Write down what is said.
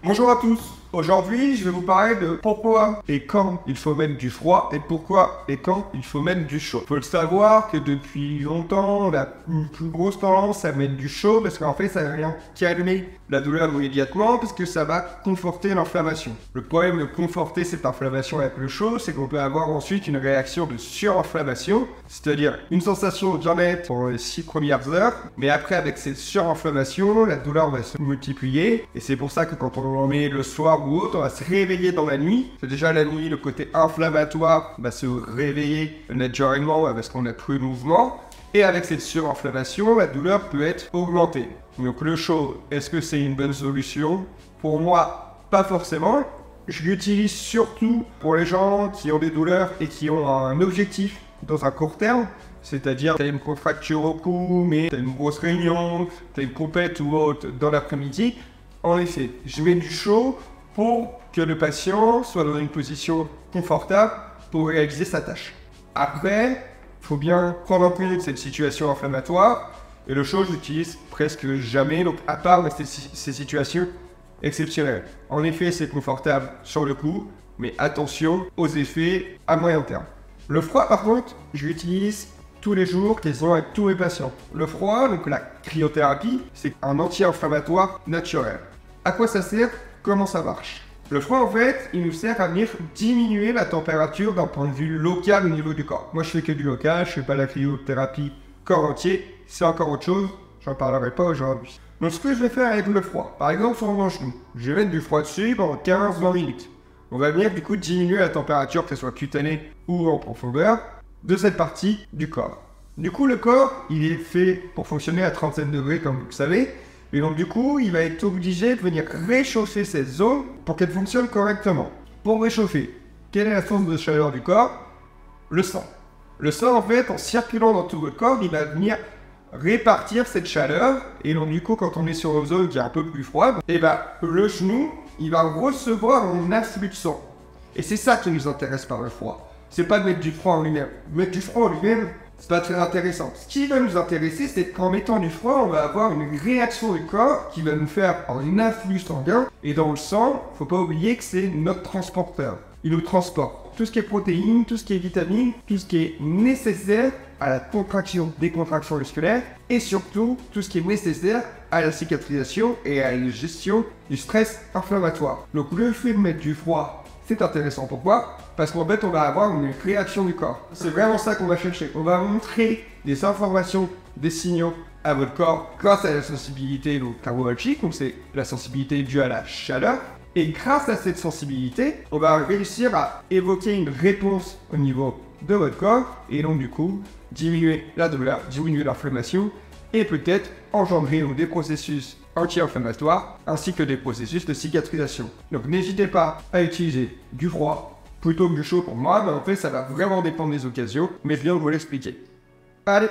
Bonjour à tous. Aujourd'hui, je vais vous parler de pourquoi et quand il faut mettre du froid et pourquoi et quand il faut mettre du chaud. Il faut le savoir que depuis longtemps, on a une plus grosse tendance à mettre du chaud parce qu'en fait, ça va rien calmer la douleur immédiatement parce que ça va conforter l'inflammation. Le problème de conforter cette inflammation avec le chaud, c'est qu'on peut avoir ensuite une réaction de surinflammation, c'est-à-dire une sensation de bien-être pour les 6 premières heures, mais après, avec cette surinflammation, la douleur va se multiplier et c'est pour ça que quand on en met le soir ou autre, on va se réveiller dans la nuit. C'est déjà la nuit, le côté inflammatoire va se réveiller naturellement parce qu'on n'a plus de mouvement. Et avec cette surinflammation, la douleur peut être augmentée. Donc le chaud, est-ce que c'est une bonne solution? Pour moi, pas forcément. Je l'utilise surtout pour les gens qui ont des douleurs et qui ont un objectif dans un court terme. C'est-à-dire, tu as une contracture au cou, mais tu as une grosse réunion, tu as une compète ou autre dans l'après-midi. En effet, je mets du chaud pour que le patient soit dans une position confortable pour réaliser sa tâche. Après, il faut bien prendre en compte cette situation inflammatoire. Et le chaud, je l'utilise presque jamais, donc à part dans ces situations exceptionnelles. En effet, c'est confortable sur le coup, mais attention aux effets à moyen terme. Le froid, par contre, je l'utilise tous les jours, quasiment avec tous mes patients. Le froid, donc la cryothérapie, c'est un anti-inflammatoire naturel. À quoi ça sert? Comment ça marche? Le froid, en fait, il nous sert à venir diminuer la température d'un point de vue local au niveau du corps. Moi, je fais que du local, je fais pas la cryothérapie corps entier, c'est encore autre chose, j'en parlerai pas aujourd'hui. Donc, ce que je vais faire avec le froid, par exemple sur mon genou, je vais mettre du froid dessus pendant 15-20 minutes. On va venir du coup diminuer la température, que ce soit cutanée ou en profondeur, de cette partie du corps. Du coup, le corps, il est fait pour fonctionner à 37 degrés, comme vous le savez, et donc du coup, il va être obligé de venir réchauffer cette zone pour qu'elle fonctionne correctement. Pour réchauffer, quelle est la source de chaleur du corps? Le sang. Le sang, en fait, en circulant dans tout votre corps, il va venir répartir cette chaleur, et donc du coup, quand on est sur une zone qui est un peu plus froide, et le genou, il va recevoir un afflux de sang. Et c'est ça qui nous intéresse par le froid. C'est pas de mettre du froid en lui-même. Mettre du froid en lui-même, c'est pas très intéressant. Ce qui va nous intéresser, c'est qu'en mettant du froid, on va avoir une réaction du corps qui va nous faire un afflux sanguin. Et dans le sang, faut pas oublier que c'est notre transporteur. Il nous transporte tout ce qui est protéines, tout ce qui est vitamines, tout ce qui est nécessaire à la contraction, décontraction musculaire, et surtout tout ce qui est nécessaire à la cicatrisation et à la gestion du stress inflammatoire. Donc le fait de mettre du froid, c'est intéressant. Pourquoi? Parce qu'en fait, on va avoir une réaction du corps. C'est vraiment ça qu'on va chercher. On va montrer des informations, des signaux à votre corps grâce à la sensibilité thermologique, donc c'est la sensibilité due à la chaleur. Et grâce à cette sensibilité, on va réussir à évoquer une réponse au niveau de votre corps et donc du coup, diminuer la douleur, diminuer l'inflammation et peut-être engendrer des processus anti-inflammatoires ainsi que des processus de cicatrisation. Donc n'hésitez pas à utiliser du froid plutôt que du chaud pour moi, mais en fait ça va vraiment dépendre des occasions, mais je viens de vous l'expliquer. Allez!